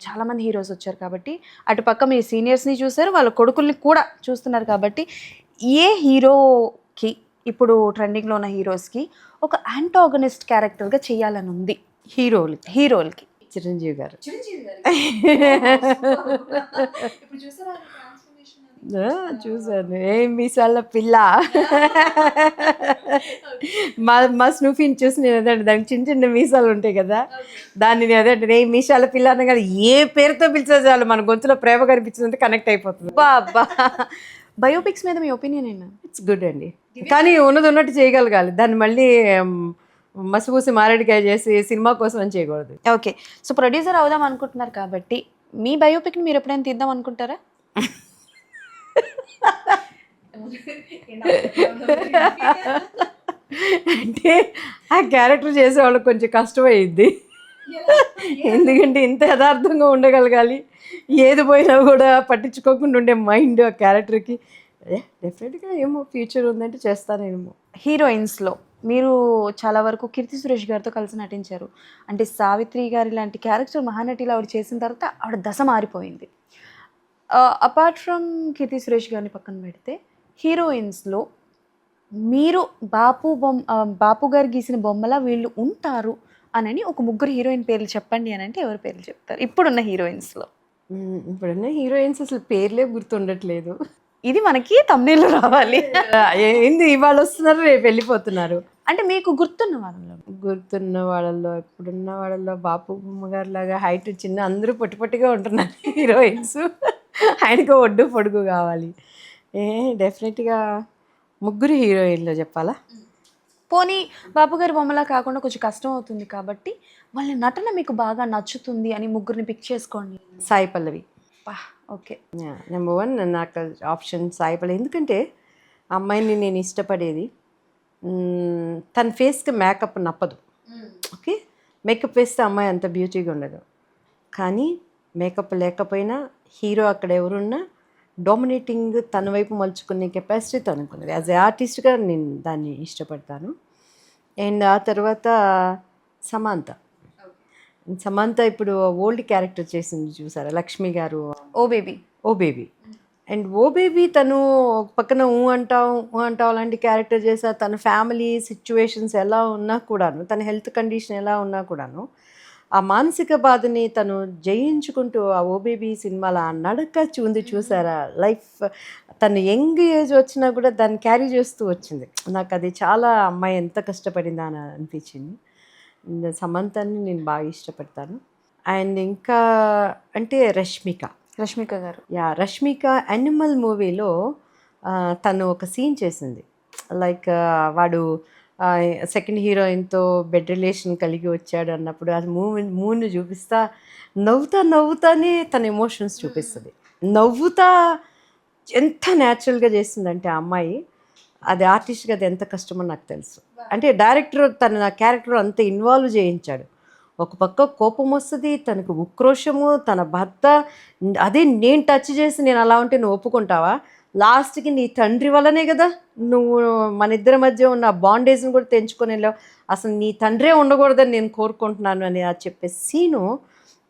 చాలామంది హీరోస్ వచ్చారు కాబట్టి అటుపక్క మీ సీనియర్స్ని చూసారు, వాళ్ళ కొడుకుల్ని కూడా చూస్తున్నారు కాబట్టి ఏ హీరోకి ఇప్పుడు ట్రెండింగ్లో ఉన్న హీరోస్కి ఒక యాంటాగనిస్ట్ క్యారెక్టర్గా చేయాలని ఉంది హీరోలకి? చిరంజీవి గారు. చూసాను. ఏం మీసాల పిల్ల. మా స్నూఫీని చూసి నేను అదే దానికి చిన్న చిన్న మీసాలు ఉంటాయి కదా, దాన్ని నేను అదే ఏ మీసాల పిల్ల అన్న కదా, ఏ పేరుతో పిలిచే చాలు మన గొంతులో ప్రేమ కనిపించిందంటే కనెక్ట్ అయిపోతుంది. బాబా బయోపిక్స్ మీద మీ ఒపీనియన్ ఏంటి? ఇట్స్ గుడ్ అండి, కానీ ఉన్నది ఉన్నట్టు చేయగలగాలి. దాన్ని మళ్ళీ మసిపూసి మారేడికాయ చేసి సినిమా కోసం అని చేయకూడదు. ఓకే, సో ప్రొడ్యూసర్ అవుదాం అనుకుంటున్నారు కాబట్టి మీ బయోపిక్ని మీరు ఎప్పుడైనా తీద్దాం అనుకుంటారా? అంటే ఆ క్యారెక్టర్ చేసే వాళ్ళకి కొంచెం కష్టమైంది, ఎందుకంటే ఇంత యథార్థంగా ఉండగలగాలి, ఏది పోయినా కూడా పట్టించుకోకుండా ఉండే మైండ్ ఆ క్యారెక్టర్కి. డెఫినెట్గా ఏమో ఫ్యూచర్ ఉందంటే చేస్తానేమో. హీరోయిన్స్లో మీరు చాలా వరకు కీర్తి సురేష్ గారితో కలిసి నటించారు. అంటే సావిత్రి గారి లాంటి క్యారెక్టర్ మహానటిలో ఆవిడ చేసిన తర్వాత ఆవిడ దశ మారిపోయింది. అపార్ట్ ఫ్రమ్ కీర్తి సురేష్ గారిని పక్కన పెడితే హీరోయిన్స్లో మీరు బాపు గారు గీసిన బొమ్మలా వీళ్ళు ఉంటారు అని ఒక ముగ్గురు హీరోయిన్ పేర్లు చెప్పండి అని అంటే ఎవరి పేర్లు చెప్తారు ఇప్పుడున్న హీరోయిన్స్లో? ఇప్పుడున్న హీరోయిన్స్ అసలు పేర్లే గుర్తుండట్లేదు. ఇది మనకి తమిళలో రావాలి. ఏంది ఇవాళ వస్తున్నారు రేపు వెళ్ళిపోతున్నారు. అంటే మీకు గుర్తున్న వాళ్ళల్లో ఇప్పుడున్న వాళ్ళల్లో బాపు బొమ్మ గారి లాగా హైట్ చిన్న, అందరూ పొట్టి పొట్టిగా ఉంటున్నారు హీరోయిన్స్. ఆయనకు ఒడ్డు పొడుగు కావాలి. డెఫినెట్గా ముగ్గురు హీరోయిన్లో చెప్పాలా? పోనీ బాపు గారి బొమ్మలా కాకుండా కొంచెం కష్టం అవుతుంది కాబట్టి వాళ్ళ నటన మీకు బాగా నచ్చుతుంది అని ముగ్గురిని పిక్ చేసుకోండి. సాయి పల్లవి. ఓకే, నెంబర్ 1 నాకు ఆప్షన్ సాయి పల్లవి. ఎందుకంటే అమ్మాయిని నేను ఇష్టపడేది, తన ఫేస్కి మేకప్ నప్పదు. ఓకే, మేకప్ వేస్తే అమ్మాయి అంత బ్యూటీగా ఉండదు, కానీ మేకప్ లేకపోయినా హీరో అక్కడ ఎవరున్నా డామినేటింగ్ తన వైపు మలుచుకునే కెపాసిటీ తనకున్నది. యాజ్ ఏ ఆర్టిస్ట్గా నేను దాన్ని ఇష్టపడతాను. అండ్ ఆ తర్వాత సమంత ఇప్పుడు ఓల్డ్ క్యారెక్టర్ చేసింది చూసారా, లక్ష్మి గారు, ఓ బేబీ. అండ్ ఓ బేబీ తను పక్కన ఊ అంటావు లాంటి క్యారెక్టర్ చేసా. తన ఫ్యామిలీ సిచ్యువేషన్స్ ఎలా ఉన్నా కూడాను, తన హెల్త్ కండిషన్ ఎలా ఉన్నా కూడాను, ఆ మానసిక బాధని తను జయించుకుంటూ ఆ ఓ బేబీ సినిమాలో ఆ నడక చూసారా, లైఫ్ తను యంగ్ ఏజ్ వచ్చినా కూడా దాన్ని క్యారీ చేస్తూ వచ్చింది. నాకు అది చాలా, అమ్మాయి ఎంత కష్టపడిందా అని అనిపించింది. సమంతని నేను బాగా ఇష్టపడతాను. అండ్ ఇంకా అంటే రష్మిక గారు. రష్మిక యానిమల్ మూవీలో తను ఒక సీన్ చేసింది, లైక్ వాడు సెకండ్ హీరోయిన్తో బెడ్ రిలేషన్ కలిగి వచ్చాడు అన్నప్పుడు అది మూవ్ని చూపిస్తా నవ్వుతానే తన ఎమోషన్స్ చూపిస్తుంది. నవ్వుతా ఎంత న్యాచురల్గా చేస్తుందంటే ఆ అమ్మాయి, అది ఆర్టిస్ట్గా అది ఎంత కష్టమో నాకు తెలుసు. అంటే డైరెక్టర్ తన క్యారెక్టర్ అంత ఇన్వాల్వ్ చేయించాడు. ఒక పక్క కోపం వస్తుంది, తనకు ఉక్రోషము, తన భర్త, అదే నేను టచ్ చేసి నేను అలా ఉంటే నువ్వు ఒప్పుకుంటావా? లాస్ట్కి నీ తండ్రి వల్లనే కదా నువ్వు మన ఇద్దరి మధ్య ఉన్న బాండేజ్ని కూడా తెంచుకొని వెళ్ళావు, అసలు నీ తండ్రే ఉండకూడదని నేను కోరుకుంటున్నాను అని చెప్పే సీను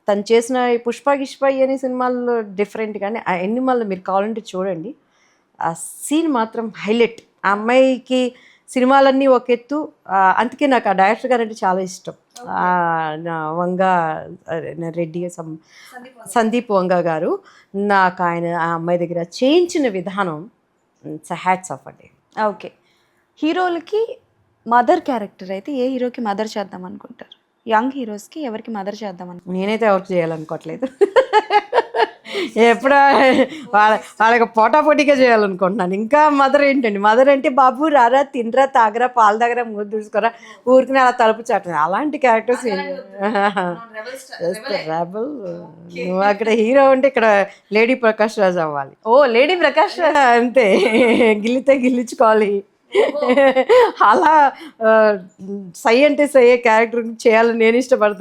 తను చేసిన పుష్ప అనే సినిమాల్లో డిఫరెంట్. కానీ ఆ ఎనిమల్ మీరు కావాలంటే చూడండి, ఆ సీన్ మాత్రం హైలైట్. ఆ అమ్మాయికి సినిమాలన్నీ ఒక ఎత్తు, అందుకే నాకు ఆ డైరెక్టర్ గారు అంటే చాలా ఇష్టం. సందీప్ వంగా గారు, నాకు ఆయన ఆ అమ్మాయి దగ్గర చేయించిన విధానం హ్యాట్స్ ఆఫ్ అండి. ఓకే, హీరోలకి మదర్ క్యారెక్టర్ అయితే ఏ హీరోకి మదర్ చేద్దాం అనుకుంటారు? యంగ్ హీరోస్కి ఎవరికి మదర్ చేద్దాం అనుకుంటారు? నేనైతే ఎవరికి చేయాలనుకోవట్లేదు, ఎప్పుడో వాళ్ళకి పోటాపోటీగా చేయాలనుకుంటున్నాను. ఇంకా మదర్ ఏంటండి, మదర్ అంటే బాబు రారా, తినరా, తాగరా, పాలు తాగరా, మూడు దూసుకోరా, ఊరికి అలా తలుపు చాటరా, అలాంటి క్యారెక్టర్స్. రెబల్ నువ్వు అక్కడ హీరో అంటే ఇక్కడ లేడీ ప్రకాష్ రాజ్ అవ్వాలి. ఓ లేడీ ప్రకాష్ రాజ్, అంతే, గిల్లించుకోవాలి. అలా సై అంటే సయ్యే క్యారెక్టర్ చేయాలని నేను ఇష్టపడతాను.